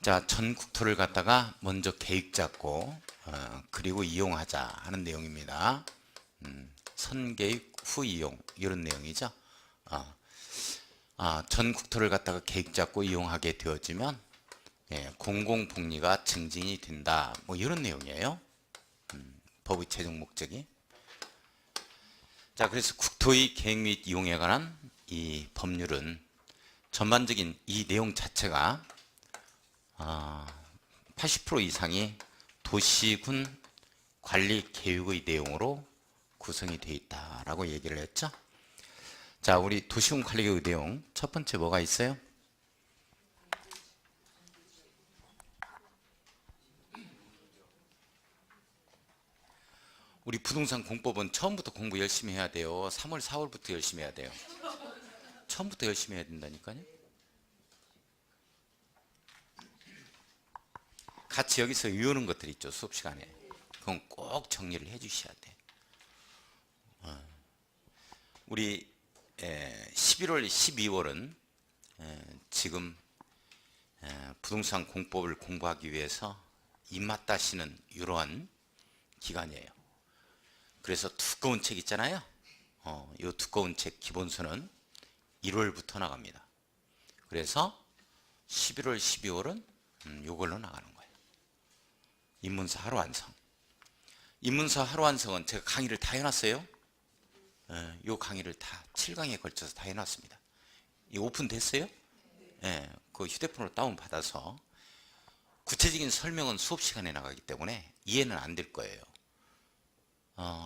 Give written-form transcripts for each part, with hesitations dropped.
자, 전 국토를 갖다가 먼저 계획 잡고 그리고 이용하자 하는 내용입니다. 선계획 후 이용 이런 내용이죠. 전 국토를 갖다가 계획 잡고 이용하게 되어지면 공공복리가 증진이 된다. 뭐 이런 내용이에요. 법의 최종 목적이. 자, 그래서 국토의 계획 및 이용에 관한 이 법률은 전반적인 이 내용 자체가 80% 이상이 도시군 관리 계획의 내용으로 구성이 되어 있다라고 얘기를 했죠. 자, 우리 도시군 관리 계획의 내용 첫 번째 뭐가 있어요? 우리 부동산 공법은 처음부터 공부 열심히 해야 돼요. 3월, 4월부터 열심히 해야 돼요. 처음부터 열심히 해야 된다니까요. 같이 여기서 외우는 것들 있죠, 수업 시간에. 그건 꼭 정리를 해 주셔야 돼. 우리 11월, 12월은 지금 부동산 공법을 공부하기 위해서 입맛 다시는 이러한 기간이에요. 그래서 두꺼운 책 있잖아요. 이 두꺼운 책 기본서는 1월부터 나갑니다. 그래서 11월, 12월은 이걸로 나가는 거예요. 입문서 하루 완성. 입문서 하루 완성은 제가 강의를 다 해놨어요. 이 강의를 다 7강에 걸쳐서 다 해놨습니다. 이 오픈됐어요? 그 휴대폰으로 다운받아서 구체적인 설명은 수업 시간에 나가기 때문에 이해는 안 될 거예요.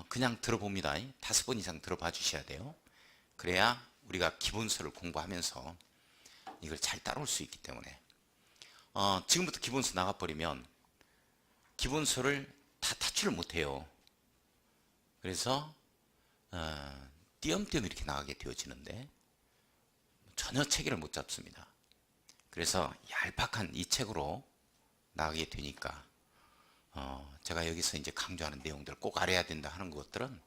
그냥 들어봅니다. 5번 이상 들어봐 주셔야 돼요. 그래야 우리가 기본서를 공부하면서 이걸 잘 따라올 수 있기 때문에 지금부터 기본서 나가버리면 기본서를 다 탈출을 못해요. 그래서 띄엄띄엄 이렇게 나가게 되어지는데 전혀 체계를 못 잡습니다. 그래서 얄팍한 이 책으로 나가게 되니까 제가 여기서 이제 강조하는 내용들 꼭 알아야 된다 하는 것들은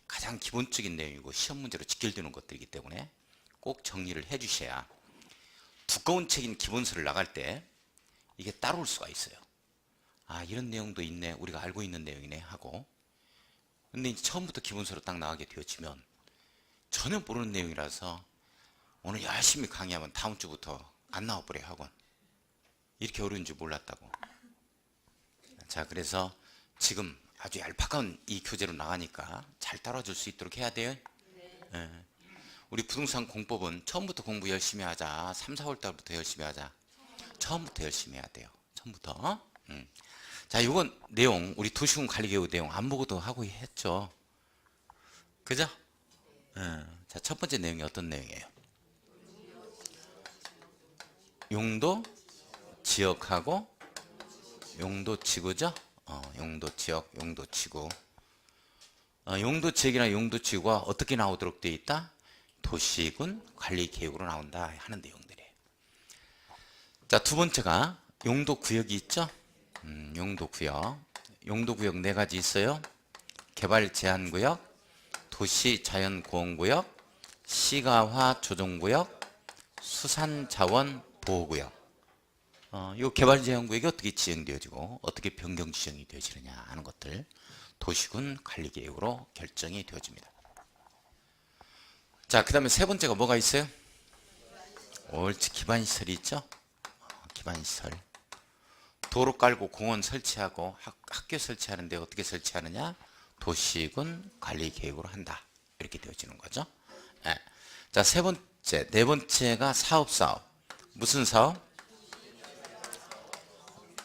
가장 기본적인 내용이고 시험 문제로 직결되는 것들이기 때문에 꼭 정리를 해 주셔야 두꺼운 책인 기본서를 나갈 때 이게 따라올 수가 있어요. 이런 내용도 있네, 우리가 알고 있는 내용이네 하고. 근데 이제 처음부터 기본서로 딱 나가게 되어지면 전혀 모르는 내용이라서 오늘 열심히 강의하면 다음 주부터 안 나와버려요, 학원. 이렇게 어려운 줄 몰랐다고. 자, 그래서 지금 아주 얄팍한 이 교재로 나가니까 잘 따라줄 수 있도록 해야 돼요. 우리 부동산 공법은 처음부터 공부 열심히 하자. 3, 4월 달부터 열심히 하자. 처음부터 열심히 해야 돼요. 처음부터. 자, 이건 내용, 우리 도시군 관리계획 내용 안 보고도 하고 했죠. 그죠? 자, 첫 번째 내용이 어떤 내용이에요? 용도, 지역하고 용도지구죠? 용도 지역, 용도 지구. 용도 지역이나 용도 지구가 어떻게 나오도록 되어 있다? 도시군 관리 계획으로 나온다 하는 내용들이에요. 자, 두 번째가 용도 구역이 있죠? 용도 구역. 용도 구역 4가지 있어요. 개발 제한 구역, 도시 자연 보호 구역, 시가화 조정 구역, 수산 자원 보호 구역. 이 개발 제한 구역이 어떻게 지정되어지고 어떻게 변경 지정이 되어지느냐 하는 것들 도시군 관리 계획으로 결정이 되어집니다. 자, 그 다음에 세 번째가 뭐가 있어요? 옳지, 기반시설이 있죠? 기반시설. 도로 깔고 공원 설치하고 학교 설치하는데 어떻게 설치하느냐? 도시군 관리 계획으로 한다. 이렇게 되어지는 거죠. 자, 세 번째, 네 번째가 사업. 무슨 사업?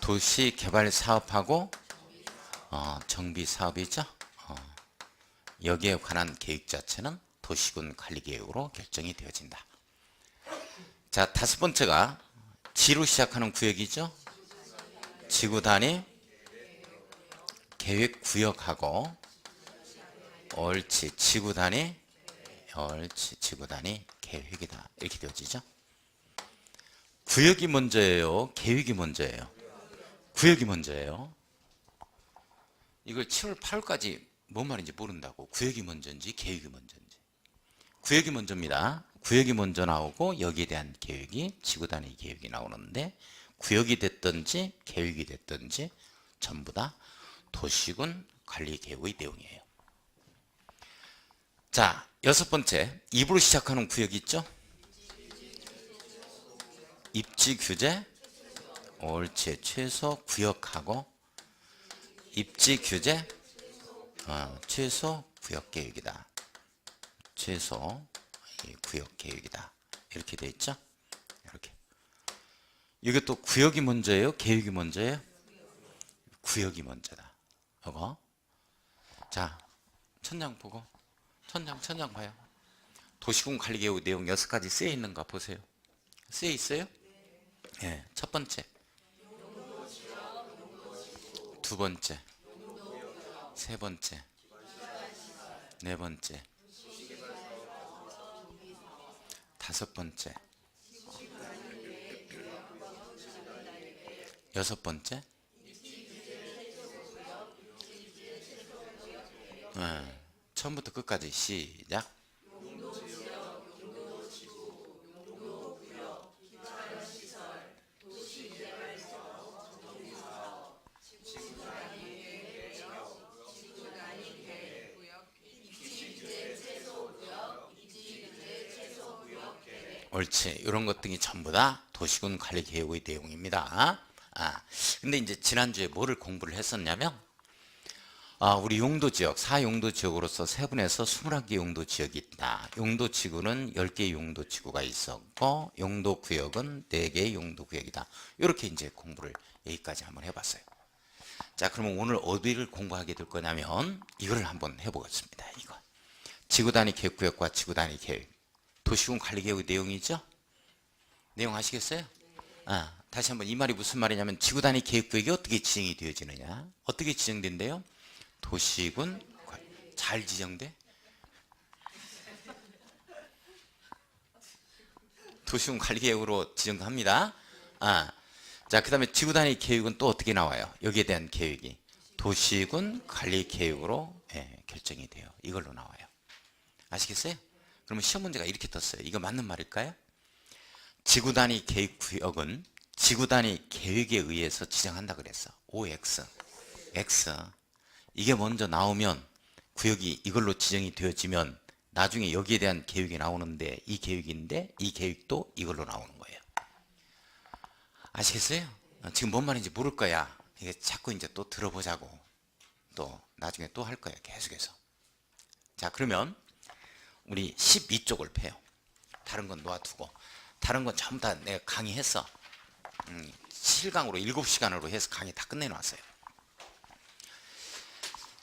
도시 개발 사업하고 정비 사업이죠. 여기에 관한 계획 자체는 도시군 관리 계획으로 결정이 되어진다. 자, 다섯 번째가 지로 시작하는 구역이죠. 지구 단위 계획 구역하고 옳지, 지구 단위 계획이다. 이렇게 되어지죠. 구역이 먼저예요, 계획이 먼저예요? 구역이 먼저예요. 이걸 7월 8월까지 뭔 말인지 모른다고. 구역이 먼저인지 계획이 먼저인지. 구역이 먼저입니다. 구역이 먼저 나오고 여기에 대한 계획이 지구 단위 계획이 나오는데 구역이 됐든지 계획이 됐든지 전부 다 도시군 관리 계획의 내용이에요. 자, 여섯 번째, 입으로 시작하는 구역이 있죠? 입지 규제, 옳지. 최소 구역하고 입지 규제, 최소 구역 계획이다. 최소 구역 계획이다. 이렇게 돼 있죠? 이렇게. 이게 또 구역이 먼저예요? 계획이 먼저예요? 구역이 먼저다. 이거. 자, 천장 보고. 천장 봐요. 도시군 관리 계획 내용 6가지 쓰여 있는가 보세요. 쓰여 있어요? 네. 첫 번째. 두 번째. 세 번째. 네 번째. 다섯 번째. 여섯 번째. 처음부터 끝까지 시작. 옳지. 이런 것 등이 전부 다 도시군 관리 계획의 내용입니다. 근데 이제 지난주에 뭐를 공부를 했었냐면, 우리 용도지역, 4용도지역으로서 세분해서 21개 용도지역이 있다. 용도지구는 10개의 용도지구가 있었고, 용도구역은 4개의 용도구역이다. 이렇게 이제 공부를 여기까지 한번 해봤어요. 자, 그러면 오늘 어디를 공부하게 될 거냐면, 이걸 한번 해보겠습니다. 이거. 지구단위 계획구역과 지구단위 계획. 도시군 관리 계획의 내용이죠? 내용 아시겠어요? 다시 한번 이 말이 무슨 말이냐면 지구단위 계획구역이 어떻게 지정이 되어지느냐? 어떻게 지정된대요? 도시군 잘 지정돼? 도시군 관리 계획으로 지정합니다. 자, 그 다음에 지구단위 계획은 또 어떻게 나와요? 여기에 대한 계획이 도시군 관리 계획으로 결정이 돼요. 이걸로 나와요. 아시겠어요? 그러면 시험 문제가 이렇게 떴어요. 이거 맞는 말일까요? 지구단위 계획구역은 지구단위 계획에 의해서 지정한다 그랬어. OX, X. 이게 먼저 나오면 구역이 이걸로 지정이 되어지면 나중에 여기에 대한 계획이 나오는데 이 계획인데 이 계획도 이걸로 나오는 거예요. 아시겠어요? 지금 뭔 말인지 모를 거야. 이게 자꾸 이제 또 들어보자고. 또 나중에 또 할 거야. 계속해서. 자, 그러면 우리 12쪽을 패요. 다른 건 놓아두고. 다른 건 전부 다 내가 강의했어. 실강으로 7시간으로 해서 강의 다 끝내놨어요.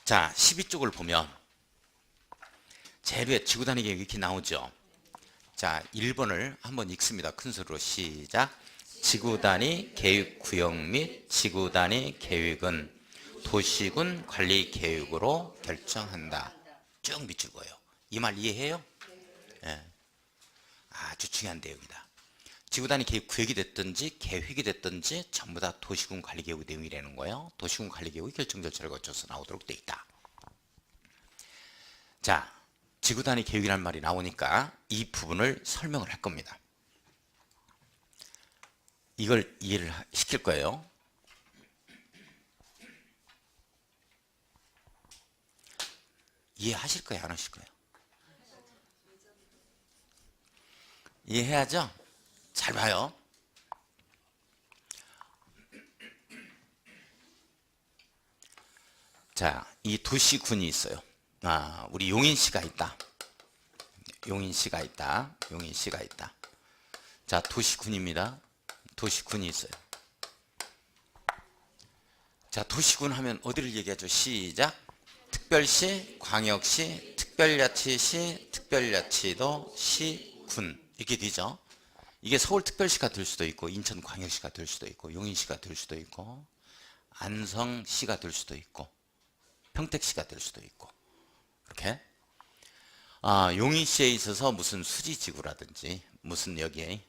자, 12쪽을 보면 제일 위에 지구단위 계획 이렇게 나오죠. 자, 1번을 한번 읽습니다. 큰 소리로 시작. 지구단위 계획구역 및 지구단위 계획은 도시군 관리 계획으로 결정한다. 쭉 밑줄 거예요. 이 말 이해해요? 네. 아주 중요한 내용이다. 지구단위 계획구역이 됐든지 계획이 됐든지 전부 다 도시군 관리 계획의 내용이라는 거예요. 도시군 관리 계획의 결정 절차를 거쳐서 나오도록 되어 있다. 자, 지구단위 계획이라는 말이 나오니까 이 부분을 설명을 할 겁니다. 이걸 이해를 시킬 거예요. 이해하실 거예요? 안 하실 거예요? 이해해야죠? 잘 봐요. 자, 이 도시군이 있어요. 우리 용인시가 있다. 용인시가 있다. 용인시가 있다. 자, 도시군입니다. 도시군이 있어요. 자, 도시군 하면 어디를 얘기하죠? 시작. 특별시, 광역시, 특별자치시, 특별자치도, 시군 이렇게 되죠. 이게 서울특별시가 될 수도 있고 인천광역시가 될 수도 있고 용인시가 될 수도 있고 안성시가 될 수도 있고 평택시가 될 수도 있고 이렇게 용인시에 있어서 무슨 수지지구라든지 무슨 여기에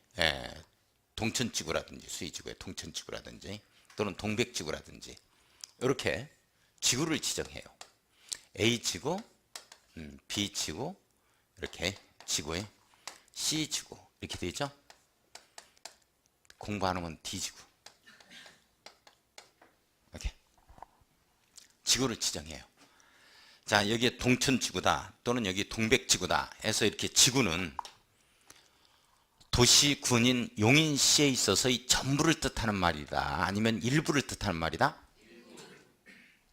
동천지구라든지 수의지구에 동천지구라든지 또는 동백지구라든지 이렇게 지구를 지정해요. A지구, B지구 이렇게 지구에 C지구 이렇게 되죠. 공부 안 하면 D지구 지구를 지정해요. 자, 여기에 동천지구다 또는 여기 동백지구다 해서 이렇게 지구는 도시 군인 용인시에 있어서의 전부를 뜻하는 말이다, 아니면 일부를 뜻하는 말이다?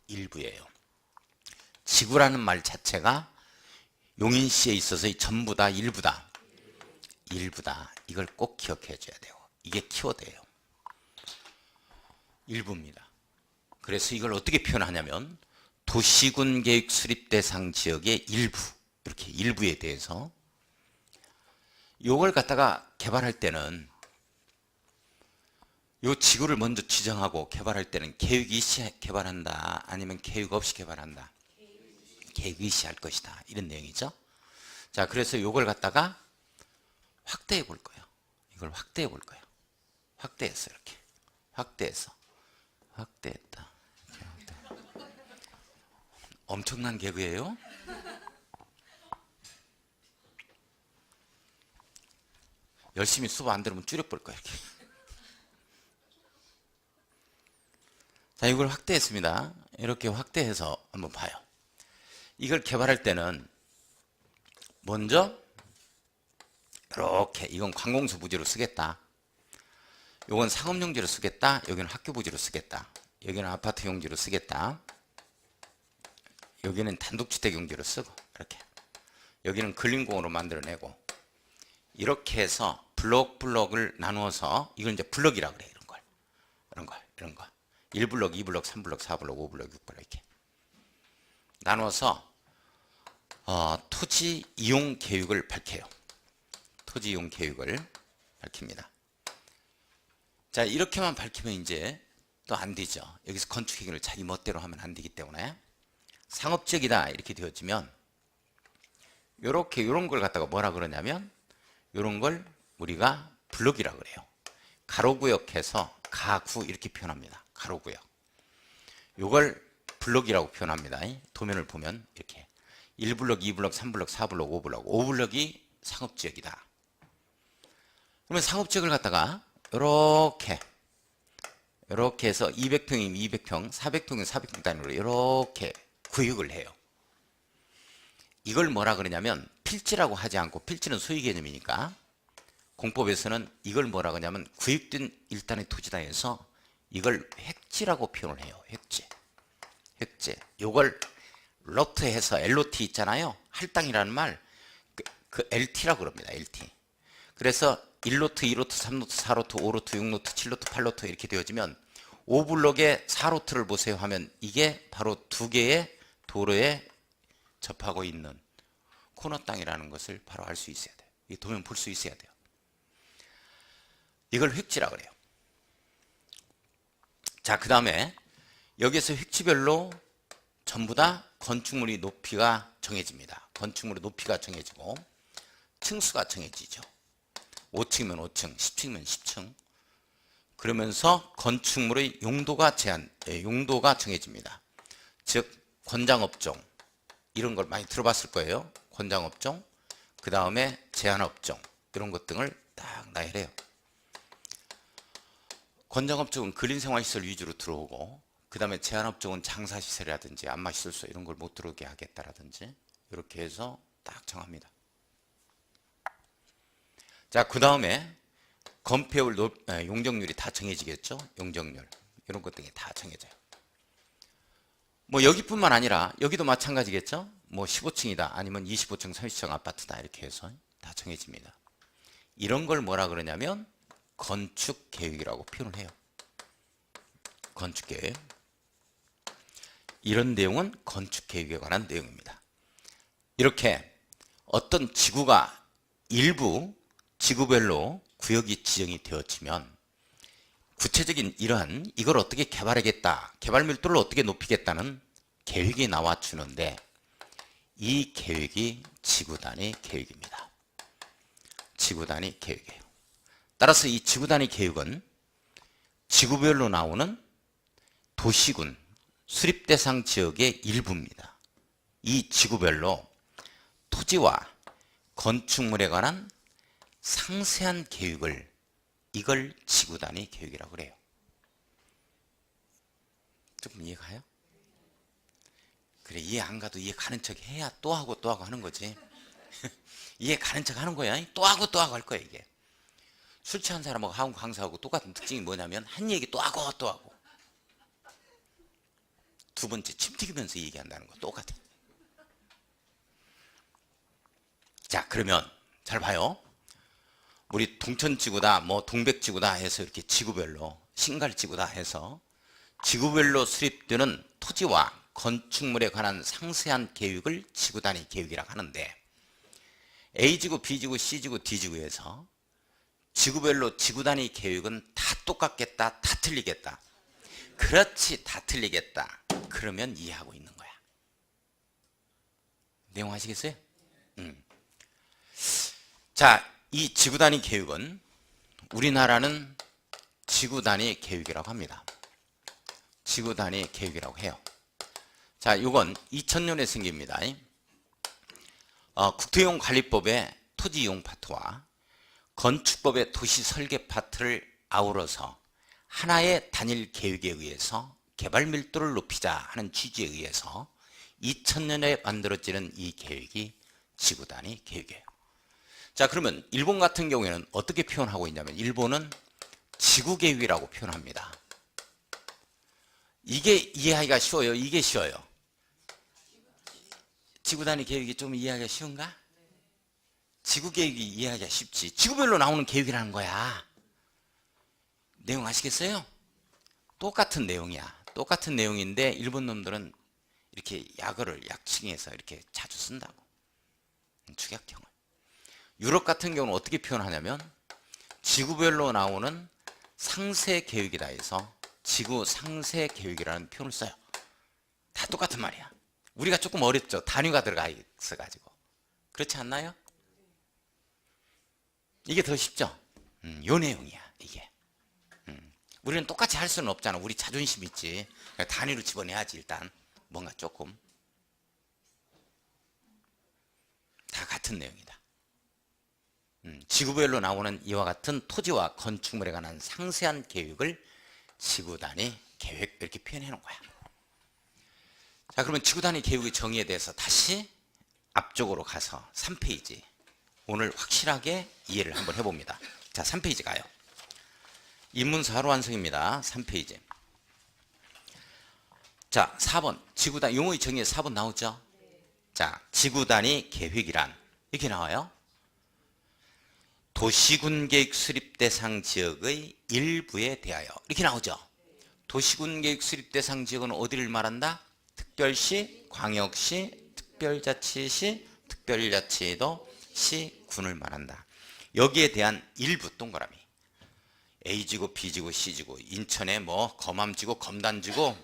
일부예요. 지구라는 말 자체가 용인시에 있어서의 전부다, 일부다? 일부다. 이걸 꼭 기억해 줘야 돼요. 이게 키워드예요. 일부입니다. 그래서 이걸 어떻게 표현하냐면 도시군 계획 수립 대상 지역의 일부, 이렇게 일부에 대해서 요걸 갖다가 개발할 때는 요 지구를 먼저 지정하고 개발할 때는 계획 이시 개발한다, 아니면 계획 없이 개발한다? 계획 이시할 것이다, 이런 내용이죠. 자, 그래서 요걸 갖다가 확대해 볼 거예요. 이걸 확대해 볼 거예요. 확대했어. 이렇게 확대해서 확대했다. 엄청난 개그예요. 열심히 수업 안 들으면 줄여볼 거예요. 이렇게. 자, 이걸 확대했습니다. 이렇게 확대해서 한번 봐요. 이걸 개발할 때는 먼저 이렇게, 이건 관공서 부지로 쓰겠다, 이건 상업용지로 쓰겠다, 여기는 학교 부지로 쓰겠다, 여기는 아파트 용지로 쓰겠다, 여기는 단독주택 용지로 쓰고, 이렇게 여기는 근린공으로 만들어내고, 이렇게 해서 블록을 나누어서, 이걸 이제 블럭이라고 그래. 이런 걸 1블럭, 2블럭, 3블럭, 4블럭, 5블럭, 6블럭 이렇게 나누어서 토지 이용 계획을 밝혀요. 토지 이용 계획을 밝힙니다. 자, 이렇게만 밝히면 이제 또 안 되죠. 여기서 건축 행위를 자기 멋대로 하면 안 되기 때문에 상업지역이다 이렇게 되어지면 요런 걸 갖다가 뭐라 그러냐면, 요런 걸 우리가 블럭이라고 그래요. 가로구역해서 가구 이렇게 표현합니다. 가로구역. 요걸 블럭이라고 표현합니다. 도면을 보면 이렇게 1블럭, 2블럭, 3블럭, 4블럭, 5블럭, 5블럭이 상업지역이다. 그러면 상업지역을 갖다가 이렇게 해서 200평이면 200평, 400평이면 400평 단위로 이렇게 구역을 해요. 이걸 뭐라 그러냐면 필지라고 하지 않고, 필지는 소유 개념이니까 공법에서는 이걸 뭐라 그러냐면 구역된 일단의 토지다 해서 이걸 획지라고 표현을 해요. 획지. 요걸 로트해서 LOT 있잖아요. 할당이라는 말, 그 LT라고 그럽니다. LT. 그래서 1로트, 2로트, 3로트, 4로트, 5로트, 6로트, 7로트, 8로트 이렇게 되어지면 5블럭의 4로트를 보세요 하면 이게 바로 두 개의 도로에 접하고 있는 코너 땅이라는 것을 바로 알 수 있어야 돼요. 이 도면 볼 수 있어야 돼요. 이걸 획지라고 그래요. 자, 그 다음에 여기에서 획지별로 전부 다 건축물의 높이가 정해집니다. 건축물의 높이가 정해지고 층수가 정해지죠. 5층이면 5층, 10층이면 10층. 그러면서 건축물의 용도가 용도가 정해집니다. 즉 권장업종, 이런 걸 많이 들어봤을 거예요. 권장업종, 그 다음에 제한업종, 이런 것 등을 딱 나열해요. 권장업종은 근린생활시설 위주로 들어오고, 그 다음에 제한업종은 장사시설이라든지 안마시설소 이런 걸 못 들어오게 하겠다라든지 이렇게 해서 딱 정합니다. 자, 그 다음에 건폐율, 용적률이 다 정해지겠죠. 용적률 이런 것 등이 다 정해져요. 뭐 여기뿐만 아니라 여기도 마찬가지겠죠. 뭐 15층이다 아니면 25층 30층 아파트다 이렇게 해서 다 정해집니다. 이런 걸 뭐라 그러냐면 건축계획이라고 표현을 해요. 건축계획. 이런 내용은 건축계획에 관한 내용입니다. 이렇게 어떤 지구가 일부 지구별로 구역이 지정이 되어지면 구체적인 이러한 이걸 어떻게 개발하겠다, 개발 밀도를 어떻게 높이겠다는 계획이 나와주는데 이 계획이 지구단위 계획입니다. 지구단위 계획이에요. 따라서 이 지구단위 계획은 지구별로 나오는 도시군 수립대상 지역의 일부입니다. 이 지구별로 토지와 건축물에 관한 상세한 계획을, 이걸 지구단위 계획이라고 그래요. 조금 이해가요? 그래, 이해 안 가도 이해 가는 척 해야 또 하고 또 하고 하는 거지. 이해 가는 척 하는 거야. 또 하고 또 하고 할 거야, 이게. 술 취한 사람하고 하고 강사하고 똑같은 특징이 뭐냐면 한 얘기 또 하고 또 하고. 두 번째 침 튀기면서 얘기한다는 거 똑같아. 자, 그러면 잘 봐요. 우리 동천지구다 뭐 동백지구다 해서 이렇게 지구별로 신갈지구다 해서 지구별로 수립되는 토지와 건축물에 관한 상세한 계획을 지구단위 계획이라고 하는데, A지구, B지구, C지구, D지구에서 지구별로 지구단위 계획은 다 똑같겠다, 다 틀리겠다. 그렇지, 다 틀리겠다. 그러면 이해하고 있는 거야. 내용 아시겠어요? 자, 이 지구단위 계획은 우리나라는 지구단위 계획이라고 합니다. 지구단위 계획이라고 해요. 자, 이건 2000년에 생깁니다. 국토이용관리법의 토지이용 파트와 건축법의 도시설계 파트를 아우러서 하나의 단일 계획에 의해서 개발 밀도를 높이자 하는 취지에 의해서 2000년에 만들어지는 이 계획이 지구단위 계획이에요. 자, 그러면 일본 같은 경우에는 어떻게 표현하고 있냐면 일본은 지구계획이라고 표현합니다. 이게 이해하기가 쉬워요? 이게 쉬워요? 지구단위 계획이 좀 이해하기가 쉬운가? 지구계획이 이해하기가 쉽지. 지구별로 나오는 계획이라는 거야. 내용 아시겠어요? 똑같은 내용이야. 똑같은 내용인데 일본 놈들은 이렇게 약어를 약칭해서 이렇게 자주 쓴다고. 축약형을. 유럽 같은 경우는 어떻게 표현하냐면 지구별로 나오는 상세 계획이라 해서 지구 상세 계획이라는 표현을 써요. 다 똑같은 말이야. 우리가 조금 어렵죠. 단위가 들어가 있어가지고. 그렇지 않나요? 이게 더 쉽죠? 요 내용이야, 이게. 우리는 똑같이 할 수는 없잖아. 우리 자존심 있지. 그러니까 단위로 집어내야지, 일단. 뭔가 조금. 다 같은 내용이다. 지구별로 나오는 이와 같은 토지와 건축물에 관한 상세한 계획을 지구단위 계획 이렇게 표현해 놓은 거야. 자, 그러면 지구단위 계획의 정의에 대해서 다시 앞쪽으로 가서 3페이지 오늘 확실하게 이해를 한번 해봅니다. 자, 3페이지 가요. 입문서 하루 완성입니다. 3페이지. 자, 4번 지구단 용어의 정의에 4번 나오죠? 자, 지구단위 계획이란 이렇게 나와요. 도시군 계획 수립 대상 지역의 일부에 대하여 이렇게 나오죠. 도시군 계획 수립 대상 지역은 어디를 말한다? 특별시, 광역시, 특별자치시, 특별자치도, 시, 군을 말한다. 여기에 대한 일부 동그라미. A지구, B지구, C지구, 인천의 뭐 검암지구, 검단지구,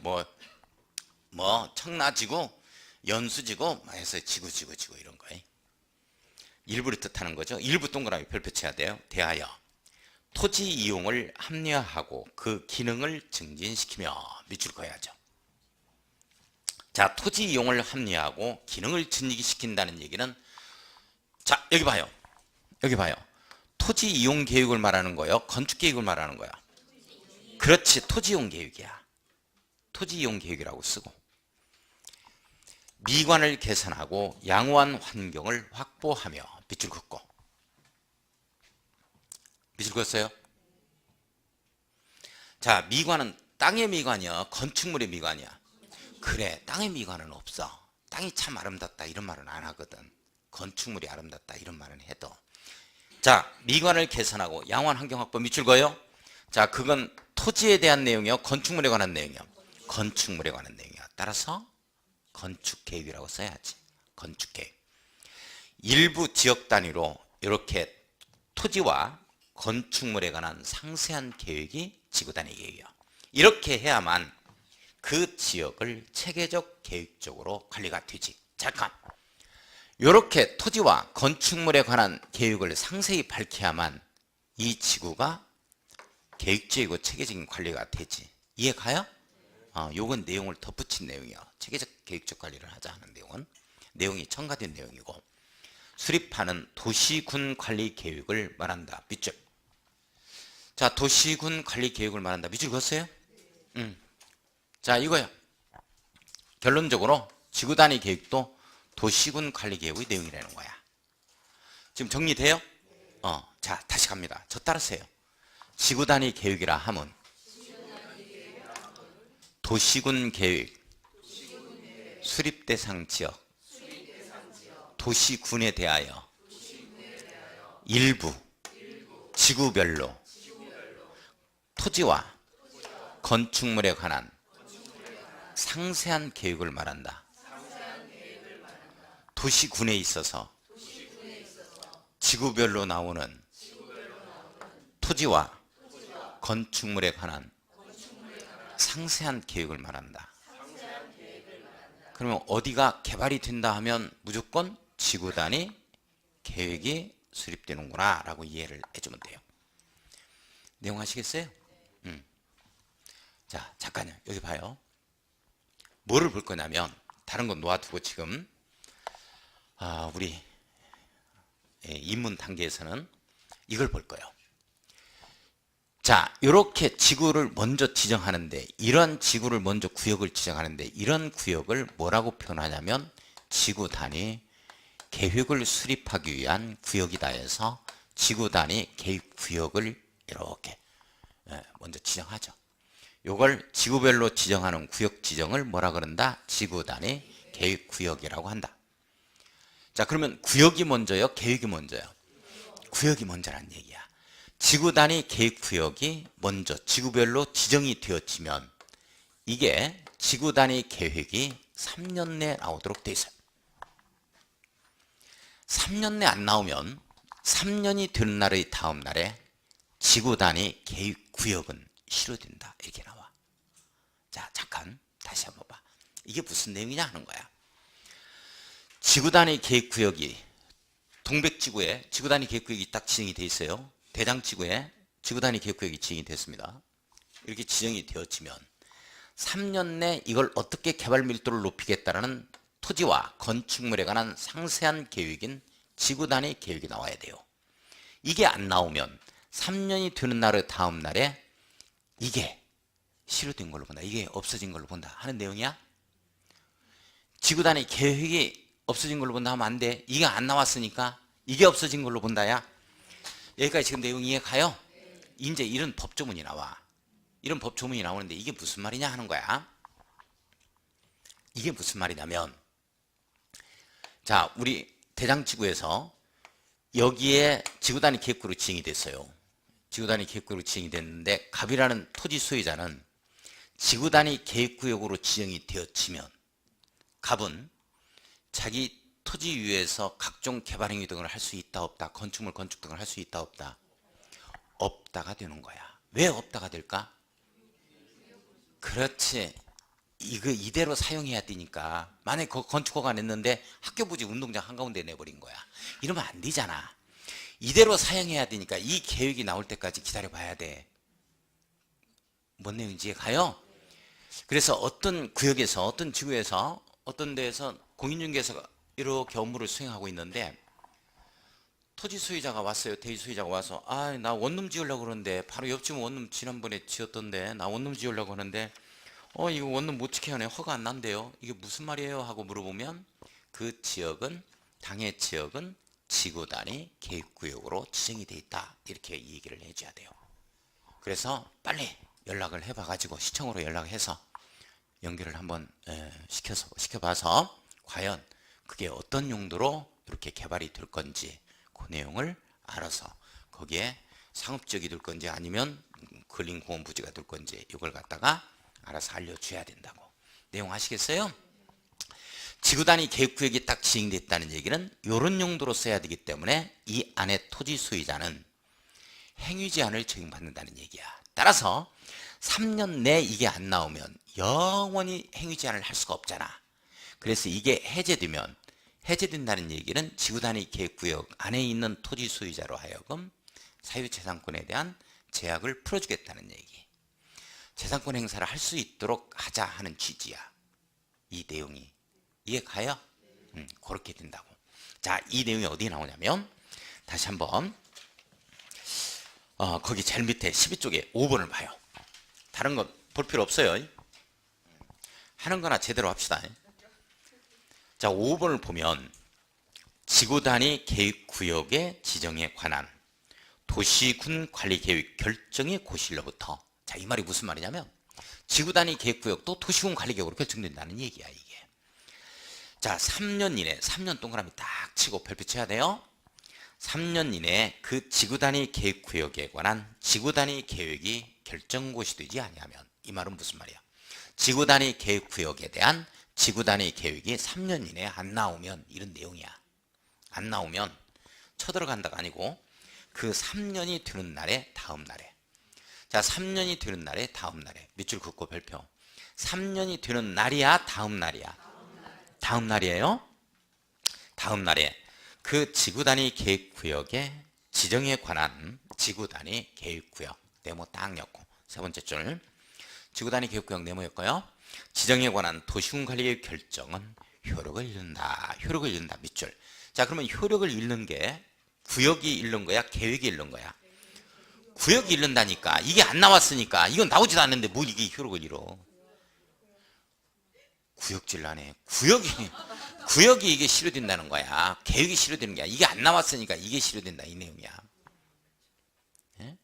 뭐 청라지구, 연수지구 해서 지구 이런 거예요. 일부를 뜻하는 거죠. 일부 동그라미 별표 쳐야 돼요. 대하여 토지 이용을 합리화하고 그 기능을 증진시키며 밑줄 그어야죠. 자, 토지 이용을 합리화하고 기능을 증진시킨다는 얘기는, 자, 여기 봐요. 토지 이용 계획을 말하는 거예요? 건축 계획을 말하는 거야? 그렇지, 토지 이용 계획이야. 토지 이용 계획이라고 쓰고, 미관을 개선하고 양호한 환경을 확보하며 밑줄 긋고. 밑줄 그었어요? 자, 미관은 땅의 미관이야, 건축물의 미관이야? 그래, 땅의 미관은 없어. 땅이 참 아름답다 이런 말은 안 하거든. 건축물이 아름답다 이런 말은 해도. 자, 미관을 개선하고 양호한 환경 확보 밑줄 그어요? 자, 그건 토지에 대한 내용이요? 건축물에 관한 내용이요? 건축물에 관한 내용이야. 따라서 건축계획이라고 써야지. 건축계획. 일부 지역 단위로 이렇게 토지와 건축물에 관한 상세한 계획이 지구단위 계획이에요. 이렇게 해야만 그 지역을 체계적 계획적으로 관리가 되지. 잠깐. 이렇게 토지와 건축물에 관한 계획을 상세히 밝혀야만 이 지구가 계획적이고 체계적인 관리가 되지. 이해 가요? 요건 내용을 덧붙인 내용이요. 체계적 계획적 관리를 하자 하는 내용이 첨가된 내용이고, 수립하는 도시군 관리 계획을 말한다. 밑줄. 자, 도시군 관리 계획을 말한다. 밑줄 그었어요? 자, 이거야. 결론적으로 지구 단위 계획도 도시군 관리 계획의 내용이라는 거야. 지금 정리돼요? 자, 다시 갑니다. 저 따르세요. 지구 단위 계획이라 함은 도시군 계획, 수립 대상 지역, 도시군에 대하여 일부 지구별로 토지와 건축물에 관한 상세한 계획을 말한다. 도시군에 있어서 지구별로 나오는 토지와 건축물에 관한 상세한 계획을 말한다. 그러면 어디가 개발이 된다 하면 무조건 지구 단위 계획이 수립되는구나 라고 이해를 해주면 돼요. 내용 아시겠어요? 자, 잠깐요. 여기 봐요. 뭐를 볼 거냐면 다른 건 놓아두고 지금 우리 입문 단계에서는 이걸 볼 거예요. 자, 이렇게 지구를 먼저 지정하는데, 이런 지구를 먼저 구역을 지정하는데, 이런 구역을 뭐라고 표현하냐면 지구 단위 계획을 수립하기 위한 구역이다 해서 지구 단위 계획 구역을 이렇게 먼저 지정하죠. 요걸 지구별로 지정하는 구역 지정을 뭐라 그런다? 지구 단위 계획 구역이라고 한다. 자, 그러면 구역이 먼저요? 계획이 먼저요? 구역이 먼저란 얘기야. 지구 단위 계획 구역이 먼저 지구별로 지정이 되어지면 이게 지구 단위 계획이 3년 내에 나오도록 돼 있어요. 3년 내 안 나오면 3년이 되는 날의 다음 날에 지구 단위 계획 구역은 실효된다. 이렇게 나와. 자, 잠깐 다시 한번 봐. 이게 무슨 내용이냐 하는 거야. 지구 단위 계획 구역이 동백지구에 지구 단위 계획 구역이 딱 지정이 돼 있어요. 대장지구에 지구 단위 계획 구역이 지정이 됐습니다. 이렇게 지정이 되어지면 3년 내 이걸 어떻게 개발 밀도를 높이겠다라는 토지와 건축물에 관한 상세한 계획인 지구 단위 계획이 나와야 돼요. 이게 안 나오면 3년이 되는 날의 다음 날에 이게 실효된 걸로 본다. 이게 없어진 걸로 본다 하는 내용이야. 지구 단위 계획이 없어진 걸로 본다 하면 안 돼. 이게 안 나왔으니까 이게 없어진 걸로 본다야. 여기까지 지금 내용 이해 가요? 이제 이런 법조문이 나와. 이런 법조문이 나오는데 이게 무슨 말이냐 하는 거야. 이게 무슨 말이냐면, 자, 우리 대장지구에서 여기에 지구 단위 계획구로 지정이 됐어요. 지구 단위 계획구로 지정이 됐는데 갑이라는 토지 소유자는 지구 단위 계획구역으로 지정이 되어지면 갑은 자기 토지 위에서 각종 개발 행위 등을 할 수 있다 없다, 건축물 건축 등을 할 수 있다 없다, 없다가 되는 거야. 왜 없다가 될까? 그렇지. 이거 이대로 사용해야 되니까. 만약에 건축허가 냈는데 학교 부지 운동장 한가운데 내버린 거야. 이러면 안 되잖아. 이대로 사용해야 되니까 이 계획이 나올 때까지 기다려 봐야 돼. 뭔 내용인지 가요? 그래서 어떤 구역에서, 어떤 지구에서, 어떤 데에서 공인중개사가 이렇게 업무를 수행하고 있는데 토지 소유자가 왔어요. 대지 소유자가 와서 나 원룸 지으려고 그러는데, 바로 옆집 원룸 지난번에 지었던데 나 원룸 지으려고 하는데 이거 원룸 못 지게 하네. 허가 안 난대요. 이게 무슨 말이에요? 하고 물어보면 그 지역은, 당해 지역은 지구 단위 계획구역으로 지정이 돼 있다. 이렇게 얘기를 해줘야 돼요. 그래서 빨리 연락을 해봐가지고 시청으로 연락해서 연결을 한번 시켜봐서 과연 그게 어떤 용도로 이렇게 개발이 될 건지 그 내용을 알아서 거기에 상업지역이 될 건지 아니면 근린공원부지가 될 건지 이걸 갖다가 알아서 알려줘야 된다고. 내용 아시겠어요? 지구 단위 계획구역이 딱 지정됐다는 얘기는 이런 용도로 써야 되기 때문에 이 안에 토지 소유자는 행위 제한을 적용받는다는 얘기야. 따라서 3년 내 이게 안 나오면 영원히 행위 제한을 할 수가 없잖아. 그래서 이게 해제된다는 얘기는 지구 단위 계획구역 안에 있는 토지 소유자로 하여금 사유재산권에 대한 제약을 풀어주겠다는 얘기. 재산권 행사를 할 수 있도록 하자 하는 취지야. 이 내용이 이해 가요? 그렇게 된다고. 자, 이 내용이 어디에 나오냐면 다시 한번 거기 제일 밑에 12쪽에 5번을 봐요. 다른 거 볼 필요 없어요. 하는 거나 제대로 합시다. 자, 5번을 보면 지구단위 계획구역의 지정에 관한 도시군 관리계획 결정의 고시일로부터, 자, 이 말이 무슨 말이냐면 지구단위 계획구역도 도시군 관리계획으로 결정된다는 얘기야 이게. 자, 3년 이내, 3년 동그라미 딱 치고 별표 쳐야 돼요. 3년 이내에 그 지구단위 계획구역에 관한 지구단위 계획이 결정고시 되지 아니하면, 이 말은 무슨 말이야? 지구단위 계획구역에 대한 지구단위 계획이 3년 이내에 안 나오면, 이런 내용이야. 안 나오면 쳐들어간다가 아니고 그 3년이 되는 날에 다음 날에, 자, 3년이 되는 날에 다음 날에 몇 줄 긋고 별표. 3년이 되는 날이야, 다음 날이야? 다음 날이에요. 다음 날에 그 지구단위 계획구역의 지정에 관한 지구단위 계획구역 네모 딱 넣고, 세 번째 줄 지구단위 계획구역 네모였고요. 지정에 관한 도시군 관리계획 결정은 효력을 잃는다. 효력을 잃는다. 밑줄. 자, 그러면 효력을 잃는 게 구역이 잃는 거야, 계획이 잃는 거야? 구역이 잃는다니까. 이게 안 나왔으니까. 이건 나오지도 않는데 뭘 이게 효력을 잃어? 구역질라네. 구역이 이게 실효된다는 거야. 계획이 실효되는 게 아니야. 이게 안 나왔으니까 이게 실효된다, 이 내용이야. 예?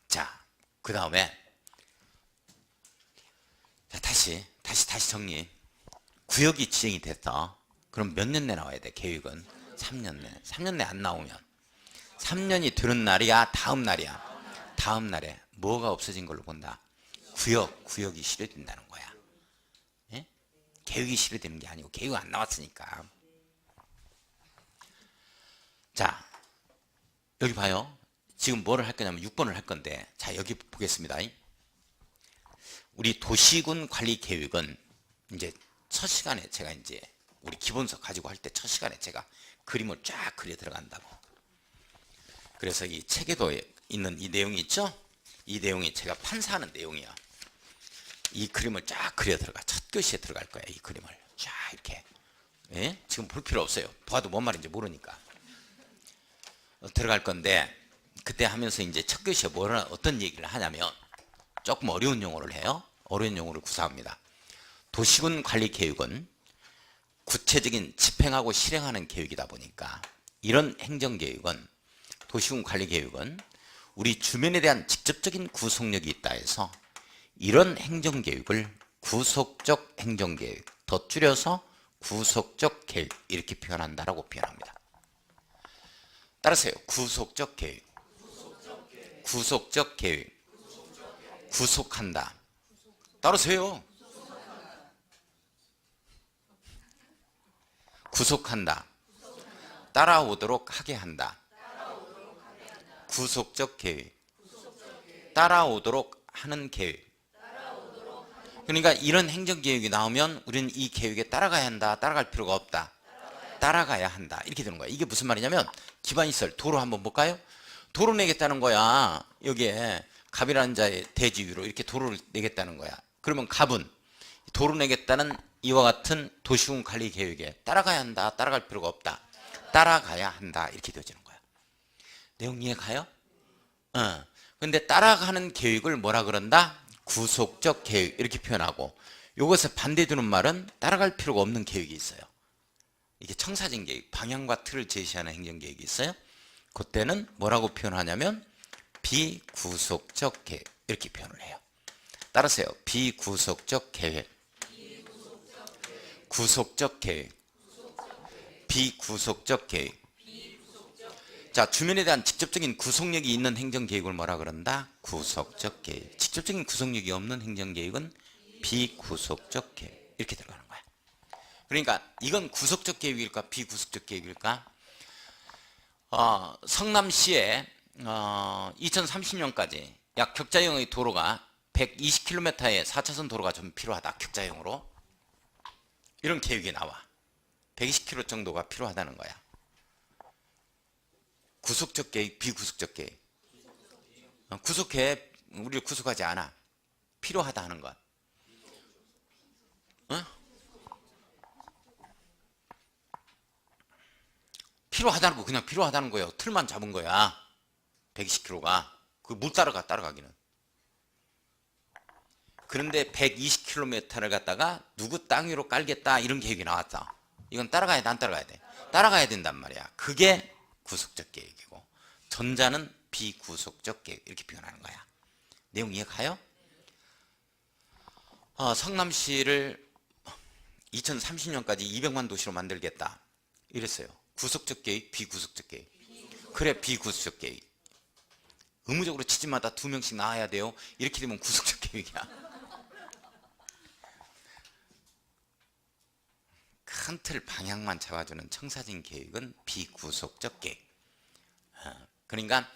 자, 그 다음에 다시 정리. 구역이 지정이 됐어. 그럼 몇 년 내 나와야 돼? 계획은 3년 내. 3년 내 안 나오면 3년이 되는 날이야, 다음 날이야? 다음 날에 뭐가 없어진 걸로 본다? 구역이 실효된다는 거야. 예? 계획이 실효되는 게 아니고 계획이 안 나왔으니까. 자, 여기 봐요. 지금 뭐를 할 거냐면 6번을 할 건데, 자, 여기 보겠습니다. 우리 도시군 관리 계획은 이제 첫 시간에 제가 이제 우리 기본서 가지고 할 때 첫 시간에 제가 그림을 쫙 그려 들어간다고. 그래서 이 책에도 있는 이 내용이 있죠? 이 내용이 제가 판사하는 내용이야. 이 그림을 쫙 그려 들어가. 첫 교시에 들어갈 거야. 이 그림을 쫙 이렇게. 예? 지금 볼 필요 없어요. 봐도 뭔 말인지 모르니까. 들어갈 건데, 그때 하면서 이제 첫 교시에 어떤 얘기를 하냐면 조금 어려운 용어를 해요. 어려운 용어를 구사합니다. 도시군 관리 계획은 구체적인 집행하고 실행하는 계획이다 보니까, 이런 행정계획은, 도시군 관리 계획은 우리 주변에 대한 직접적인 구속력이 있다 해서 이런 행정계획을 구속적 행정계획, 더 줄여서 구속적 계획, 이렇게 표현한다라고 표현합니다. 따라서요. 구속적 계획, 구속적 계획, 구속한다. 따라서요. 구속한다. 따라오도록 하게 한다. 구속적 계획. 따라오도록 하는 계획. 그러니까 이런 행정계획이 나오면 우리는 이 계획에 따라가야 한다. 따라갈 필요가 없다. 따라가야 한다. 이렇게 되는 거야. 이게 무슨 말이냐면, 기반시설 도로 한번 볼까요? 도로 내겠다는 거야. 여기에 갑이라는 자의 대지 위로 이렇게 도로를 내겠다는 거야. 그러면 갑은 도로 내겠다는 이와 같은 도시군 관리 계획에 따라가야 한다. 따라갈 필요가 없다. 따라가야 한다. 이렇게 되어지는 거야. 내용 이해 가요? 근데 따라가는 계획을 뭐라 그런다? 구속적 계획, 이렇게 표현하고, 이것에 반대되는 말은 따라갈 필요가 없는 계획이 있어요. 이게 청사진 계획, 방향과 틀을 제시하는 행정계획이 있어요. 그때는 뭐라고 표현하냐면 비구속적 계획, 이렇게 표현을 해요. 따라서요. 비구속적 계획, 구속적 계획, 비구속적 계획. 자, 주민에 대한 직접적인 구속력이 있는 행정계획을 뭐라 그런다? 구속적 계획. 직접적인 구속력이 없는 행정계획은 비구속적 계획, 이렇게 들어가는 거야. 그러니까 이건 구속적 계획일까 비구속적 계획일까? 성남시에 2030년까지 약 격자형의 도로가 120km의 4차선 도로가 좀 필요하다. 격자형으로. 이런 계획이 나와. 120km 정도가 필요하다는 거야. 구속적 계획, 비구속적 계획. 구속해, 우리를 구속하지 않아. 필요하다 하는 것. 필요하다는 거, 그냥 필요하다는 거예요. 틀만 잡은 거야. 120km가. 그 못 따라가기는. 그런데 120km를 갖다가 누구 땅 위로 깔겠다 이런 계획이 나왔다. 이건 따라가야 돼, 안 따라가야 돼? 따라가야 된단 말이야. 그게 구속적 계획이고 전자는 비구속적 계획 이렇게 표현하는 거야. 내용 이해가요? 성남시를 2030년까지 200만 도시로 만들겠다 이랬어요. 구속적 계획, 비구속적 계획. 그래, 비구속적 계획. 의무적으로 지집마다 2명씩 나와야 돼요. 이렇게 되면 구속적 계획이야. 큰 틀 방향만 잡아주는 청사진 계획은 비구속적 계획. 그러니까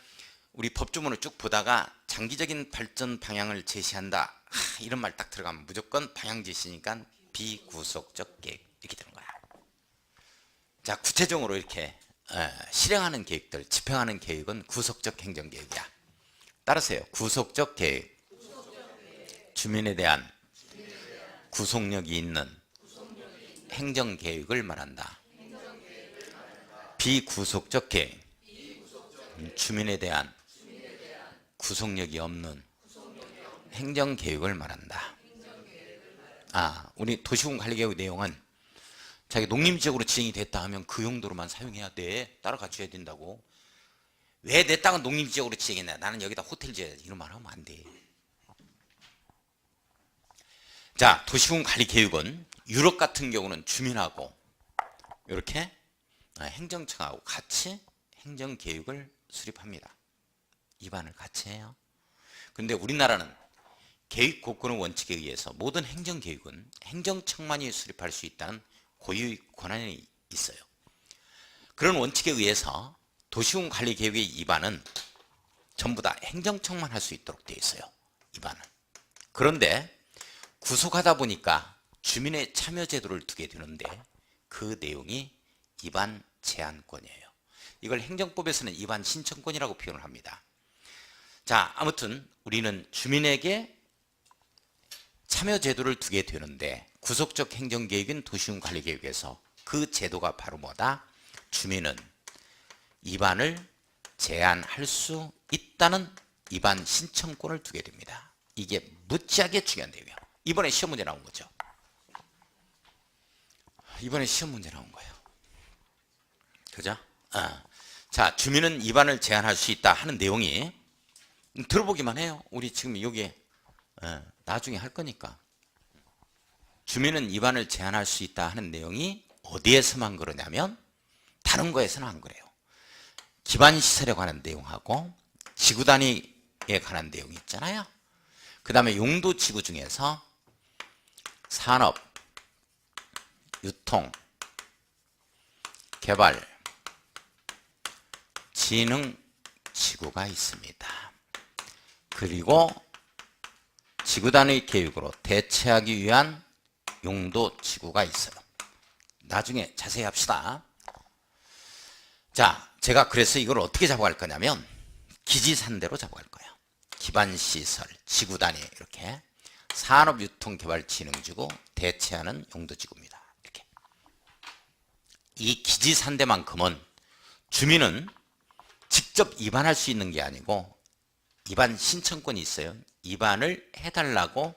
우리 법조문을 쭉 보다가 장기적인 발전 방향을 제시한다 이런 말 딱 들어가면 무조건 방향 제시니까 비구속적 계획 이렇게 되는 거야. 자, 구체적으로 이렇게 실행하는 계획들, 집행하는 계획은 구속적 행정계획이야. 따라서요. 구속적 계획, 주민에 대한 구속력이 있는 행정계획을 말한다. 비구속적 계획, 주민에 대한 구속력이 없는 행정계획을 말한다. 우리 도시군관리계획 내용은 자기 농림지역으로 지정이 됐다 하면 그 용도로만 사용해야 돼. 따라가 줘야 된다고. 왜 내 땅은 농림지역으로 지정했냐, 나는 여기다 호텔 지어야지, 이런 말 하면 안 돼. 자, 도시군관리계획은 유럽 같은 경우는 주민하고 이렇게 행정청하고 같이 행정계획을 수립합니다. 입안을 같이 해요. 그런데 우리나라는 계획곡고는 원칙에 의해서 모든 행정계획은 행정청만이 수립할 수 있다는 고유의 권한이 있어요. 그런 원칙에 의해서 도시군관리계획의 입안은 전부 다 행정청만 할 수 있도록 되어 있어요. 입안은. 그런데 구속하다 보니까 주민의 참여 제도를 두게 되는데 그 내용이 입안 제한권이에요. 이걸 행정법에서는 입안 신청권이라고 표현을 합니다. 자, 아무튼 우리는 주민에게 참여 제도를 두게 되는데 구속적 행정계획인 도시군관리계획에서 그 제도가 바로 뭐다? 주민은 입안을 제한할 수 있다는 입안 신청권을 두게 됩니다. 이게 무지하게 중요한 내용이에요. 이번에 시험 문제 나온 거죠. 이번에 시험 문제 나온 거예요. 그죠? 자, 주민은 입안을 제한할 수 있다 하는 내용이 들어보기만 해요. 우리 지금 여기에 나중에 할 거니까. 주민은 입안을 제한할 수 있다 하는 내용이 어디에서만 그러냐면 다른 거에서는 안 그래요. 기반시설에 관한 내용하고 지구단위에 관한 내용이 있잖아요. 그 다음에 용도지구 중에서 산업, 유통, 개발, 진흥지구가 있습니다. 그리고 지구단위 계획으로 대체하기 위한 용도지구가 있어요. 나중에 자세히 합시다. 자, 제가 그래서 이걸 어떻게 잡아갈 거냐면 기지산대로 잡아갈 거예요. 기반시설, 지구단위 이렇게 산업, 유통, 개발, 진흥지구, 대체하는 용도지구입니다. 이렇게. 이 기지산대만큼은 주민은 직접 입안할 수 있는 게 아니고 입안 신청권이 있어요. 입안을 해달라고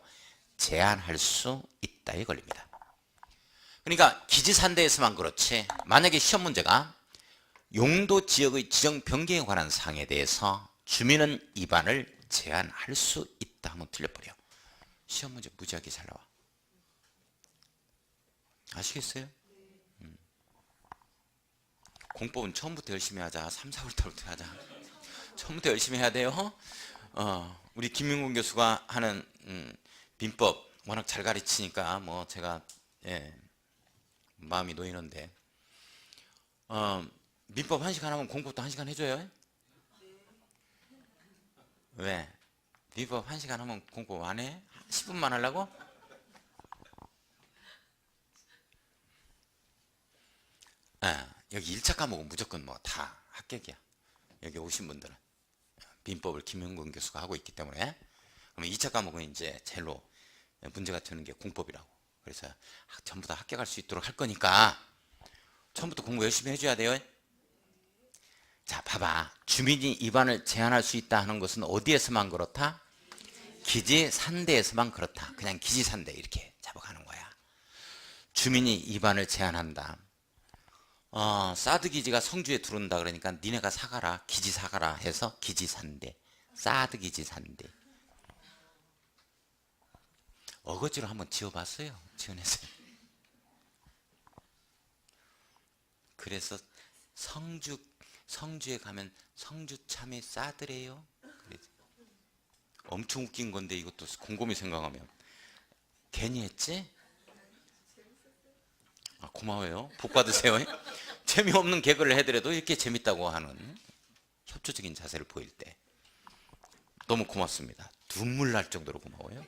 제안할 수 있다 이 걸립니다. 그러니까 기지산대에서만 그렇지 만약에 시험 문제가 용도지역의 지정 변경에 관한 사항에 대해서 주민은 입안을 제한할 수 있다 하면 틀려버려. 시험 문제 무지하게 잘 나와. 아시겠어요? 공법은 처음부터 열심히 하자. 3, 4월달부터 하자. 처음부터 열심히 해야 돼요. 우리 김민곤 교수가 하는 민법 워낙 잘 가르치니까 뭐 제가 마음이 놓이는데 민법 1시간 하면 공법도 1시간 해줘요? 왜? 민법 1시간 하면 공법 안 해? 10분만 하려고? 여기 1차 과목은 무조건 뭐 다 합격이야. 여기 오신 분들은 민법을 김영근 교수가 하고 있기 때문에. 그러면 2차 과목은 이제 제일로 문제가 되는 게 공법이라고. 그래서 전부 다 합격할 수 있도록 할 거니까 처음부터 공부 열심히 해줘야 돼요. 자, 봐봐. 주민이 입안을 제한할 수 있다 하는 것은 어디에서만 그렇다? 기지산대에서만 그렇다. 그냥 기지산대 이렇게 잡아가는 거야. 주민이 입안을 제한한다. 사드 기지가 성주에 들어온다 그러니까 니네가 사가라, 기지 사가라 해서 기지산대, 사드 기지산대. 어거지로 한번 지어봤어요. 지어냈어요. 그래서 성주에 가면 성주 참외 싸더래요. 엄청 웃긴 건데 이것도 곰곰이 생각하면 괜히 했지? 고마워요. 복 받으세요. 재미없는 개그를 해드려도 이렇게 재밌다고 하는 협조적인 자세를 보일 때 너무 고맙습니다. 눈물 날 정도로 고마워요.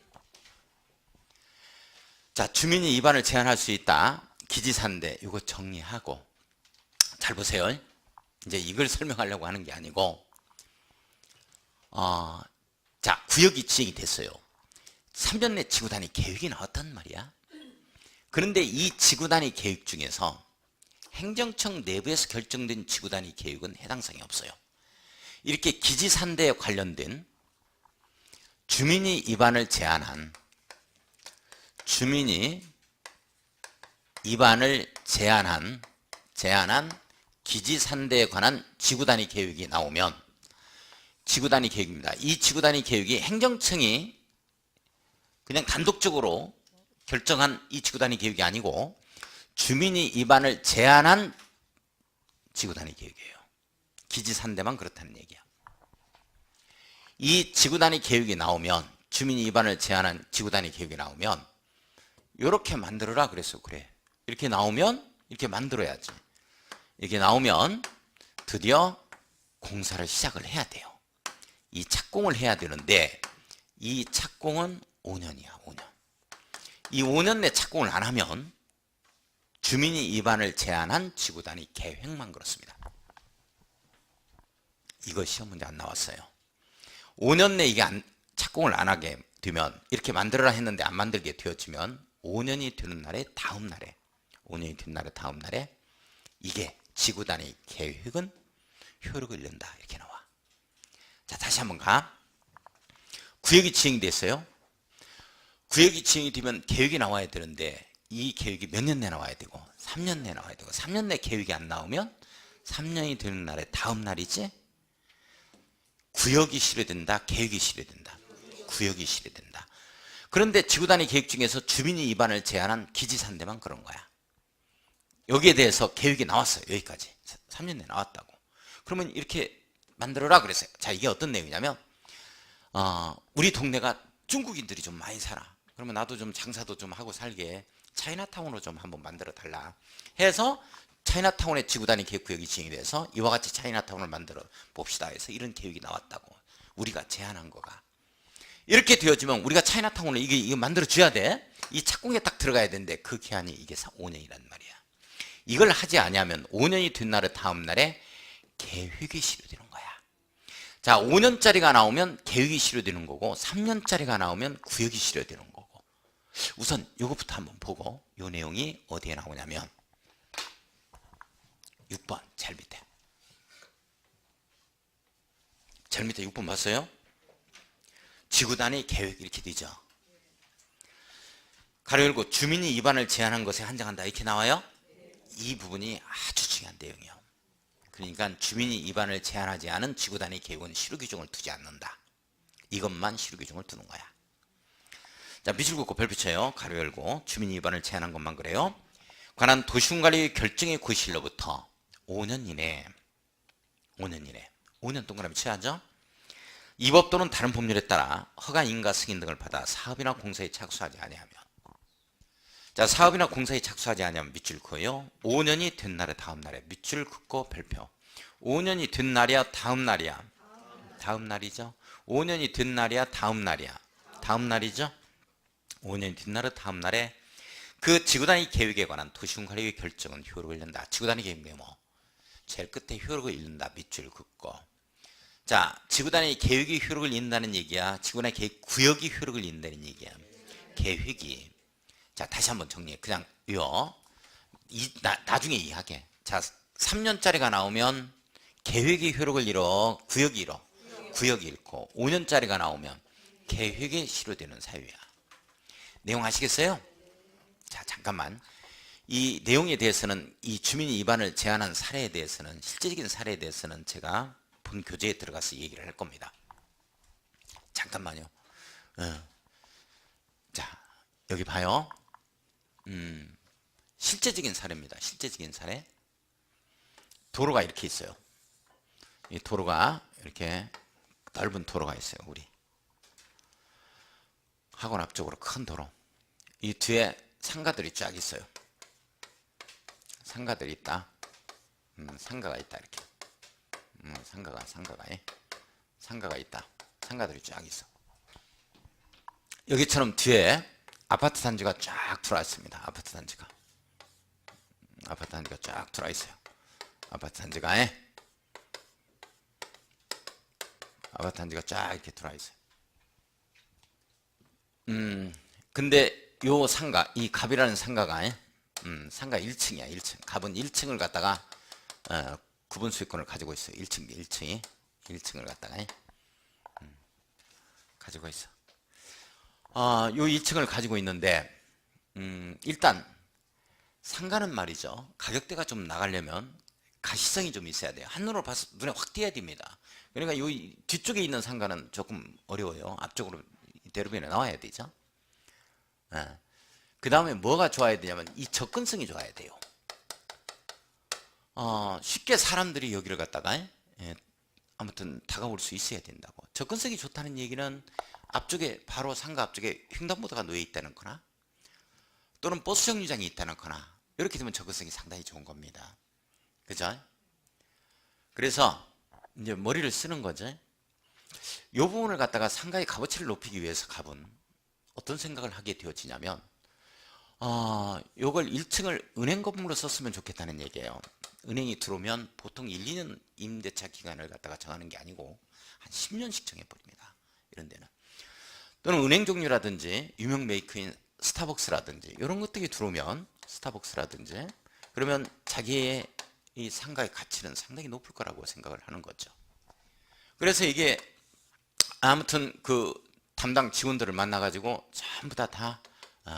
자, 주민이 입안을 제한할 수 있다. 기지산대 이거 정리하고 잘 보세요. 이제 이걸 설명하려고 하는 게 아니고 자, 구역이 지정이 됐어요. 3년 내 지구단위 계획이 나왔단 말이야. 그런데 이 지구단위 계획 중에서 행정청 내부에서 결정된 지구단위 계획은 해당성이 없어요. 이렇게 기지산대에 관련된 주민이 입안을 제한한 기지산대에 관한 지구단위 계획이 나오면 지구단위 계획입니다. 이 지구단위 계획이 행정청이 그냥 단독적으로 결정한 이 지구단위 계획이 아니고 주민이 입안을 제한한 지구단위 계획이에요. 기지산대만 그렇다는 얘기야. 이 지구단위 계획이 나오면 주민이 입안을 제한한 지구단위 계획이 나오면 이렇게 만들어라 그랬어. 그래. 이렇게 나오면 이렇게 만들어야지. 이렇게 나오면 드디어 공사를 시작을 해야 돼요. 이 착공을 해야 되는데 이 착공은 5년이야. 5년. 이 5년 내 착공을 안 하면 주민이 입안을 제한한 지구단위 계획만 그렇습니다. 이거 시험 문제 안 나왔어요. 5년 내 이게 착공을 안 하게 되면 이렇게 만들어라 했는데 안 만들게 되어지면 5년이 되는 날에 다음 날에 5년이 된 날에 다음 날에 이게 지구단위 계획은 효력을 잃는다 이렇게 나와. 자, 다시 한번 가. 구역이 지정이 됐어요. 구역이 지정이 되면 계획이 나와야 되는데 이 계획이 몇 년 내 나와야 되고 3년 내 나와야 되고 3년 내 계획이 안 나오면 3년이 되는 날에 다음 날이지 구역이 실효된다, 계획이 실효된다. 구역이 실효된다. 그런데 지구단위 계획 중에서 주민이 입안을 제한한 기지산대만 그런 거야. 여기에 대해서 계획이 나왔어요. 여기까지 3년 내 나왔다고. 그러면 이렇게 만들어라 그랬어요. 자, 이게 어떤 내용이냐면 우리 동네가 중국인들이 좀 많이 살아. 그러면 나도 좀 장사도 좀 하고 살게 차이나타운으로 좀 한번 만들어 달라 해서 차이나타운의 지구단위 계획구역이 지정이 돼서 이와 같이 차이나타운을 만들어 봅시다 해서 이런 계획이 나왔다고. 우리가 제안한 거가 이렇게 되어지면 우리가 차이나타운을 이거 만들어 줘야 돼. 이 착공에 딱 들어가야 되는데 그 기한이 이게 5년이란 말이야. 이걸 하지 않으면 5년이 된 날의 다음 날에 계획이 실효되는 거야. 자, 5년짜리가 나오면 계획이 실효되는 거고 3년짜리가 나오면 구역이 실효되는 거고. 우선 이것부터 한번 보고 이 내용이 어디에 나오냐면 6번 제일 밑에. 제일 밑에 6번 봤어요? 지구단위 계획 이렇게 되죠. 가로 열고 주민이 입안을 제한한 것에 한정한다 이렇게 나와요. 이 부분이 아주 중요한 내용이에요. 그러니까 주민이 입안을 제한하지 않은 지구단위 계획은 실효규정을 두지 않는다. 이것만 실효규정을 두는 거야. 자, 밑줄 긋고 별표 쳐요. 가로 열고 주민이 입안을 제한한 것만 그래요. 관한 도시군관리 결정의 구실로부터 5년 이내 5년 동그라미 쳐야죠. 이 법 또는 다른 법률에 따라 허가 인가 승인 등을 받아 사업이나 공사에 착수하지 아니하면, 자, 사업이나 공사에 착수하지 아니하면 밑줄 그어요. 5년이 된 날에 다음 날에 밑줄 긋고 별표. 5년이 된 날이야 다음 날이야? 다음 날이죠. 5년이 된 날이야 다음 날이야? 다음 날이죠. 5년이 된 날은 다음 날에 그 지구단위 계획에 관한 도시군관리의 결정은 효력을 잃는다. 지구단위 계획이 뭐 제일 끝에 효력을 잃는다. 밑줄 긋고. 자, 지구단위 계획이 효력을 잃는다는 얘기야. 지구단위 계획 구역이 효력을 잃는다는 얘기야. 계획이. 자, 다시 한번 정리해. 그냥 나중에 이해하게. 자, 3년짜리가 나오면 계획이 효력을 잃어, 구역이 잃어. 구역이 잃고 5년짜리가 나오면 계획에 실효되는 사유야. 내용 아시겠어요? 자, 잠깐만. 이 내용에 대해서는, 이 주민 위반을 제한한 사례에 대해서는, 실제적인 사례에 대해서는 제가 본 교재에 들어가서 얘기를 할 겁니다. 잠깐만요. 자, 여기 봐요. 실제적인 사례입니다. 실제적인 사례. 도로가 이렇게 있어요. 이 도로가 이렇게 넓은 도로가 있어요. 우리 학원 앞쪽으로 큰 도로. 이 뒤에 상가들이 쫙 있어요. 상가들이 있다. 상가가 있다. 이렇게. 상가가 있다. 상가들이 쫙 있어. 여기처럼 뒤에 아파트 단지가 쫙 들어와 있습니다. 아파트 단지가 쫙 들어와 있어요. 아파트 단지가 쫙 이렇게 들어와 있어요. 근데 요 상가, 이 갑이라는 상가가 상가 1층이야. 1층. 갑은 1층을 갖다가 구분 수익권을 가지고 있어요. 1층을 갖다가 가지고 있어. 요 1층을 가지고 있는데 일단 상가는 말이죠. 가격대가 좀 나가려면 가시성이 좀 있어야 돼요. 한눈으로 봐서 눈에 확 띄어야 됩니다. 그러니까 요 뒤쪽에 있는 상가는 조금 어려워요. 앞쪽으로 대로변에 나와야 되죠. 그 다음에 뭐가 좋아야 되냐면 이 접근성이 좋아야 돼요. 쉽게 사람들이 여기를 갖다가 아무튼 다가올 수 있어야 된다고. 접근성이 좋다는 얘기는 앞쪽에, 바로 상가 앞쪽에 횡단보도가 놓여 있다는 거나 또는 버스 정류장이 있다는 거나, 이렇게 되면 접근성이 상당히 좋은 겁니다. 그죠? 그래서 이제 머리를 쓰는 거죠. 이 부분을 갖다가 상가의 값어치를 높이기 위해서 갑은 어떤 생각을 하게 되어지냐면, 요걸 1층을 은행 건물로 썼으면 좋겠다는 얘기예요. 은행이 들어오면 보통 1, 2년 임대차 기간을 갖다가 정하는 게 아니고 한 10년씩 정해버립니다. 이런 데는. 또는 은행 종류라든지 유명 메이커인 스타벅스라든지 이런 것들이 들어오면, 스타벅스라든지, 그러면 자기의 이 상가의 가치는 상당히 높을 거라고 생각을 하는 거죠. 그래서 이게 아무튼 그 담당 직원들을 만나가지고 전부 다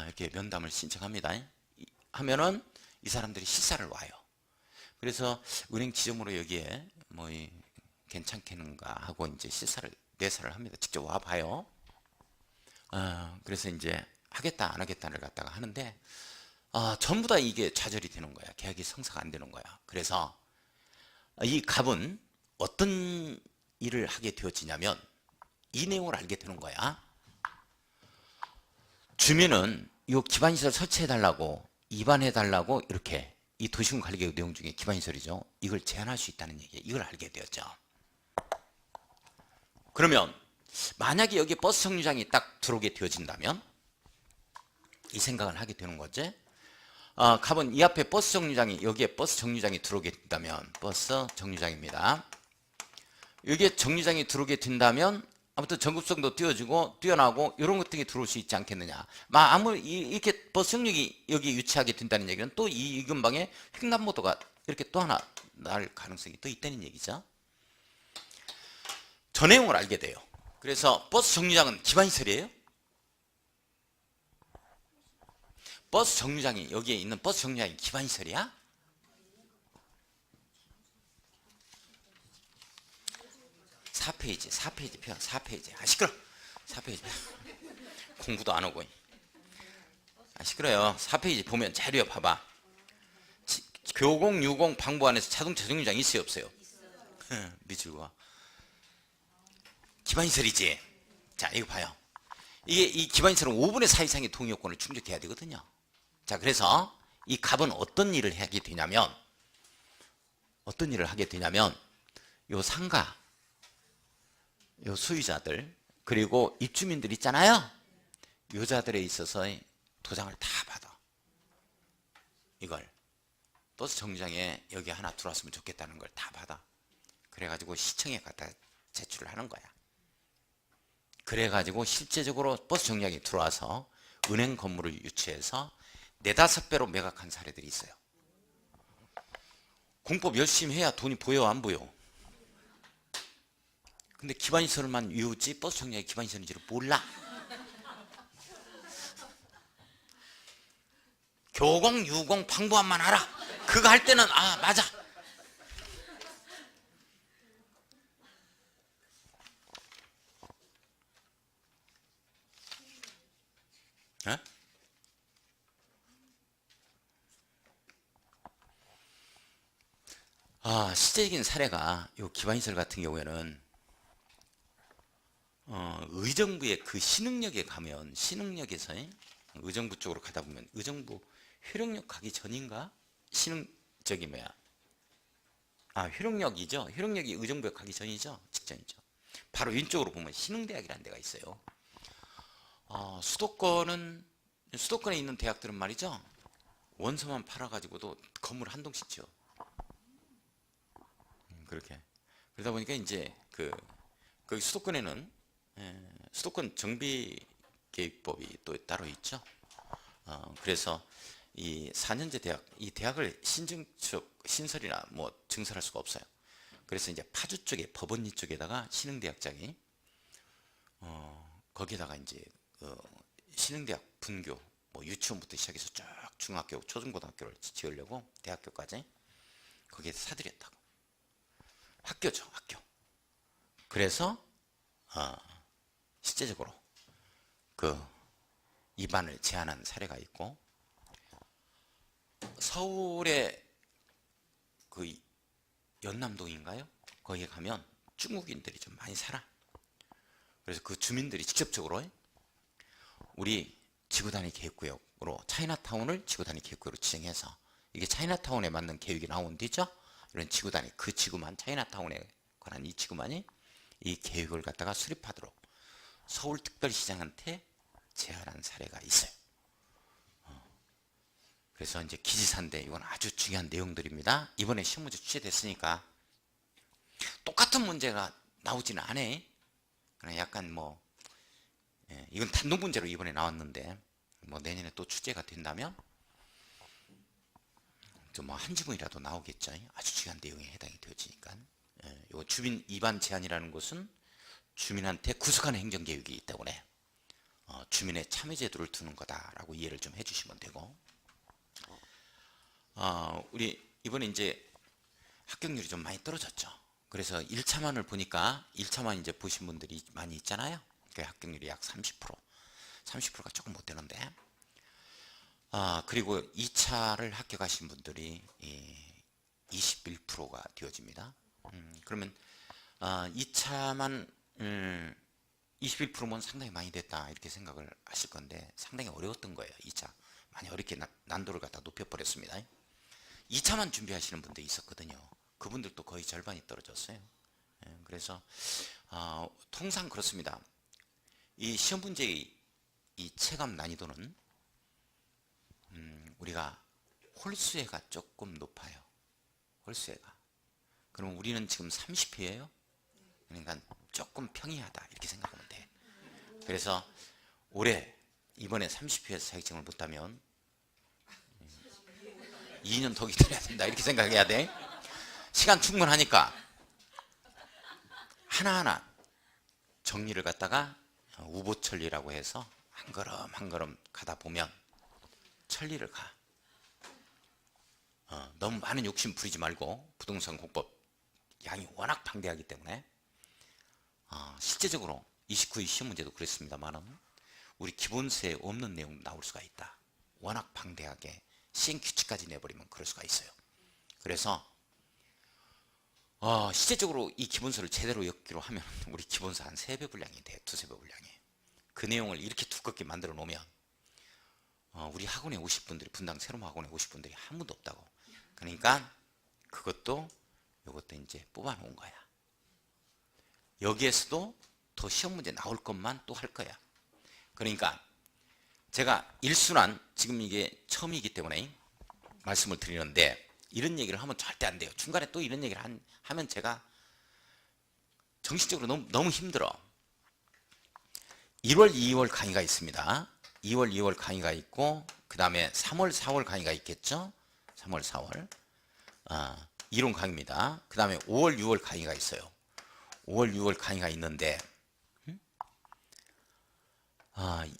이렇게 면담을 신청합니다. 하면은 이 사람들이 시사를 와요. 그래서 은행 지점으로 여기에 뭐 괜찮겠는가 하고 이제 내사를 합니다. 직접 와 봐요. 그래서 이제 하겠다 안 하겠다를 갖다가 하는데 전부 다 이게 좌절이 되는 거야. 계약이 성사가 안 되는 거야. 그래서 이 갑은 어떤 일을 하게 되어지냐면 이 내용을 알게 되는 거야. 주민은 이 기반시설 설치해달라고, 입안해달라고, 이렇게 이 도시군 관리계획 내용 중에 기반시설이죠. 이걸 제한할 수 있다는 얘기예요. 이걸 알게 되었죠. 그러면 만약에 여기 버스 정류장이 딱 들어오게 되어진다면 이 생각을 하게 되는 거지. 갑은 이 앞에 버스 정류장이, 여기에 버스 정류장이 들어오게 된다면, 버스 정류장입니다. 여기에 정류장이 들어오게 된다면 아무튼 전급성도 띄워지고 뛰어나고 이런 것들이 들어올 수 있지 않겠느냐. 이렇게 버스 정류장이 여기 유치하게 된다는 얘기는 또 이 근방에 횡단보도가 이렇게 또 하나 날 가능성이 또 있다는 얘기죠. 저 내용을 알게 돼요. 그래서 버스 정류장은 기반시설이에요? 버스 정류장이, 여기에 있는 버스 정류장이 기반시설이야? 사페이지 펴. 4페이지. 시끄러. 4페이지. 공부도 안 하고. 시끄러요. 4페이지 보면 자료에 봐봐. 교공, 유공, 방부 안에서 자동차 정류장 있어요, 없어요? 미술과 기반시설이지. 자, 이거 봐요. 이 기반시설은 5분의 4 이상의 동의요건을 충족해야 되거든요. 자, 그래서 이 갑은 어떤 일을 하게 되냐면, 요 상가, 요 소유자들, 그리고 입주민들 있잖아요. 요자들에 있어서 도장을 다 받아. 이걸 버스 정류장에 여기 하나 들어왔으면 좋겠다는 걸 다 받아. 그래가지고 시청에 갖다 제출을 하는 거야. 그래가지고 실제적으로 버스 정류장에 들어와서 은행 건물을 유치해서 4-5배로 매각한 사례들이 있어요. 공법 열심히 해야 돈이 보여 안 보여? 근데 기반시설만 외우지 버스 정류장이 기반시설인지를 몰라. 교공, 유공, 방부함만 알아. 그거 할 때는 아 맞아. 어? 실제적인 사례가 요 기반시설 같은 경우에는 의정부의 그 신흥역에 가면 신흥역에서 의정부 쪽으로 가다 보면 의정부 효령역 가기 전인가? 신흥 저기 뭐야? 효령역이죠. 효령역이 의정부역 가기 전이죠. 직전이죠. 바로 왼쪽으로 보면 신흥대학이라는 데가 있어요. 수도권에 있는 대학들은 말이죠. 원서만 팔아가지고도 건물 한 동씩 지어. 그렇게. 그러다 보니까 이제 거기 수도권에는 수도권 정비계획법이 또 따로 있죠. 그래서 이 4년제 대학, 이 대학을 신설이나 뭐 증설할 수가 없어요. 그래서 이제 파주 쪽에 법원리 쪽에다가 신흥대학장이 거기에다가 이제 신흥대학 분교, 뭐 유치원부터 시작해서 쭉 중학교, 초중고등학교를 지으려고 대학교까지 거기에 사들였다고. 학교죠, 학교. 그래서 실제적으로 입안을 제한한 사례가 있고, 서울의 연남동인가요? 거기에 가면 중국인들이 좀 많이 살아. 그래서 그 주민들이 직접적으로 우리 지구단위 계획구역으로 차이나타운을 지구단위 계획구역으로 지정해서, 이게 차이나타운에 맞는 계획이 나온 데죠. 이런 지구단위, 그 지구만, 차이나타운에 관한 이 지구만이 이 계획을 갖다가 수립하도록 서울특별시장한테 제안한 사례가 있어요. 그래서 이제 기지사인데 이건 아주 중요한 내용들입니다. 이번에 시험 문제 출제됐으니까 똑같은 문제가 나오지는 않아. 그냥 약간 이건 단독 문제로 이번에 나왔는데 뭐 내년에 또 출제가 된다면 좀 한 지문이라도 나오겠죠. 아주 중요한 내용에 해당이 되어지니까. 요 주민 입안 제한이라는 것은 주민한테 구속하는 행정계획이 있기 때문에 주민의 참여제도를 두는 거다라고 이해를 좀 해주시면 되고, 우리 이번에 이제 합격률이 좀 많이 떨어졌죠. 그래서 1차만을 보니까 1차만 이제 보신 분들이 많이 있잖아요. 그 합격률이 약 30%가 조금 못 되는데, 그리고 2차를 합격하신 분들이 21%가 되어집니다. 그러면 2차만 21%면 상당히 많이 됐다 이렇게 생각을 하실 건데, 상당히 어려웠던 거예요. 2차 많이 어렵게 난도를 갖다 높여버렸습니다. 2차만 준비하시는 분들이 있었거든요. 그분들도 거의 절반이 떨어졌어요. 그래서 통상 그렇습니다. 이 시험 문제의 이 체감 난이도는 우리가 홀수회가 조금 높아요. 홀수회가. 그럼 우리는 지금 30회예요. 그러니까 조금 평이하다 이렇게 생각하면 돼. 그래서 올해 이번에 30회에서 자격증을 못 따면 2년 더 기다려야 된다 이렇게 생각해야 돼. 시간 충분하니까 하나하나 정리를 갖다가 우보천리라고 해서 한 걸음 한 걸음 가다 보면 천리를 가. 너무 많은 욕심 부리지 말고, 부동산 공법 양이 워낙 방대하기 때문에 실제적으로 29의 시험 문제도 그랬습니다만은 우리 기본서에 없는 내용 나올 수가 있다. 워낙 방대하게 시행 규칙까지 내버리면 그럴 수가 있어요. 그래서 실제적으로 이 기본서를 제대로 엮기로 하면 우리 기본서 한 3배 분량이 돼요. 2~3배 분량이. 그 내용을 이렇게 두껍게 만들어 놓으면 우리 학원에 오실 분들이, 분당 새로운 학원에 오실 분들이 한 분도 없다고. 그러니까 이것도 이제 뽑아 놓은 거야. 여기에서도 더 시험 문제 나올 것만 또 할 거야. 그러니까 제가 1순환, 지금 이게 처음이기 때문에 말씀을 드리는데, 이런 얘기를 하면 절대 안 돼요. 중간에 또 이런 얘기를 하면 제가 정신적으로 너무 힘들어. 1월, 2월 강의가 있습니다. 2월, 2월 강의가 있고, 그 다음에 3월, 4월 강의가 있겠죠. 3월, 4월 이론 강의입니다. 그 다음에 5월, 6월 강의가 있어요. 5월, 6월 강의가 있는데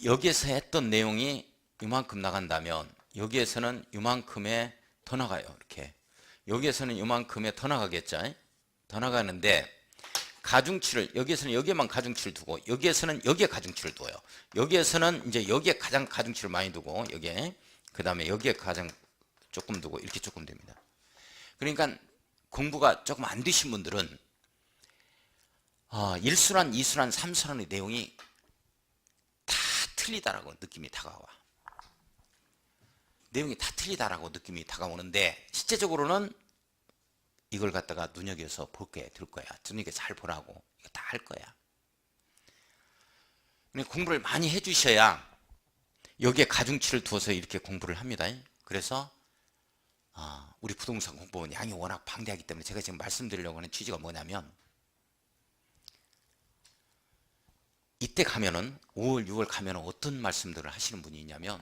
여기에서 했던 내용이 이만큼 나간다면 여기에서는 이만큼에 더 나가요. 이렇게 여기에서는 이만큼에 더 나가겠죠. 더 나가는데 가중치를 여기에서는 여기에만 가중치를 두고 여기에서는 여기에 가중치를 두어요. 여기에서는 이제 여기에 가장 가중치를 많이 두고 여기에 그 다음에 여기에 가장 조금 두고 이렇게 조금 됩니다. 그러니까 공부가 조금 안 되신 분들은 1순환, 2순환, 3순환의 내용이 다 틀리다라고 느낌이 다가와. 내용이 다 틀리다라고 느낌이 다가오는데 실제적으로는 이걸 갖다가 눈여겨서 보게 될 거야. 눈여겨 잘 보라고. 이거 다 할 거야. 공부를 많이 해주셔야 여기에 가중치를 두어서 이렇게 공부를 합니다. 그래서 우리 부동산 공부원 양이 워낙 방대하기 때문에 제가 지금 말씀드리려고 하는 취지가 뭐냐면 이때 가면은 5월, 6월 가면은 어떤 말씀들을 하시는 분이 있냐면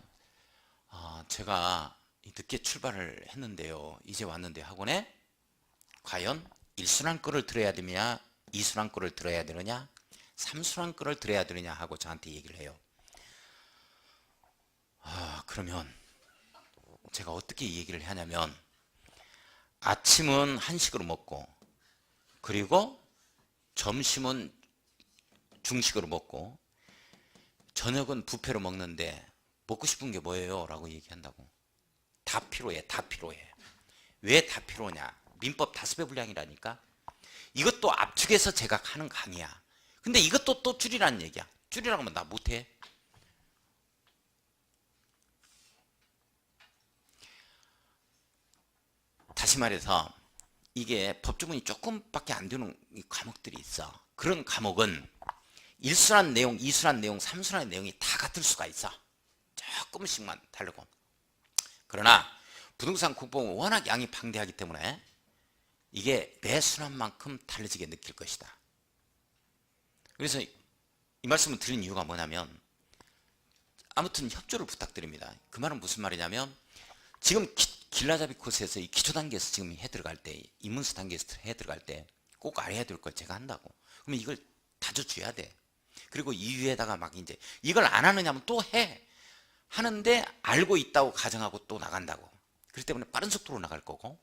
제가 늦게 출발을 했는데요. 이제 왔는데 학원에 과연 1순환 거를 들어야 되느냐 2순환 거를 들어야 되느냐 3순환 거를 들어야 되느냐 하고 저한테 얘기를 해요. 그러면 제가 어떻게 얘기를 하냐면 아침은 한식으로 먹고 그리고 점심은 중식으로 먹고 저녁은 뷔페로 먹는데 먹고 싶은 게 뭐예요? 라고 얘기한다고. 다 필요해. 다 필요해. 왜 다 필요하냐? 민법 5배 분량이라니까. 이것도 압축해서 제가 하는 강의야. 근데 이것도 또 줄이라는 얘기야. 줄이라고 하면 나 못해. 다시 말해서 이게 법조문이 조금밖에 안 되는 과목들이 있어. 그런 과목은 1순환 내용, 2순환 내용, 3순환 내용이 다 같을 수가 있어. 조금씩만 다르고. 그러나 부동산 공부는 워낙 양이 방대하기 때문에 이게 매 순환만큼 달라지게 느낄 것이다. 그래서 이 말씀을 드린 이유가 뭐냐면 아무튼 협조를 부탁드립니다. 그 말은 무슨 말이냐면 지금 길라잡이 코스에서 이 기초 단계에서 지금 해 들어갈 때 입문서 단계에서 해 들어갈 때 꼭 알아야 될 걸 제가 한다고. 그러면 이걸 다져줘야 돼. 그리고 이후에다가 막 이제 이걸 안 하느냐면 또 해. 하는데 알고 있다고 가정하고 또 나간다고. 그렇기 때문에 빠른 속도로 나갈 거고.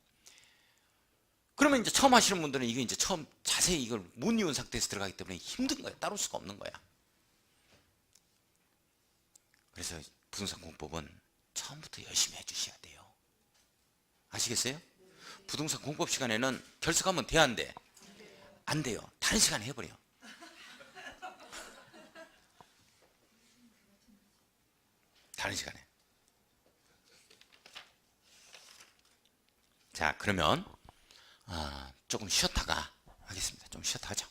그러면 이제 처음 하시는 분들은 이게 이제 처음 자세히 이걸 못 이룬 상태에서 들어가기 때문에 힘든 거야. 따를 수가 없는 거야. 그래서 부동산 공법은 처음부터 열심히 해주셔야 돼요. 아시겠어요? 부동산 공법 시간에는 결석하면 돼, 안 돼? 안 돼요. 다른 시간에 해버려. 다른 시간에. 자, 그러면 조금 쉬었다가 하겠습니다. 좀 쉬었다 하죠.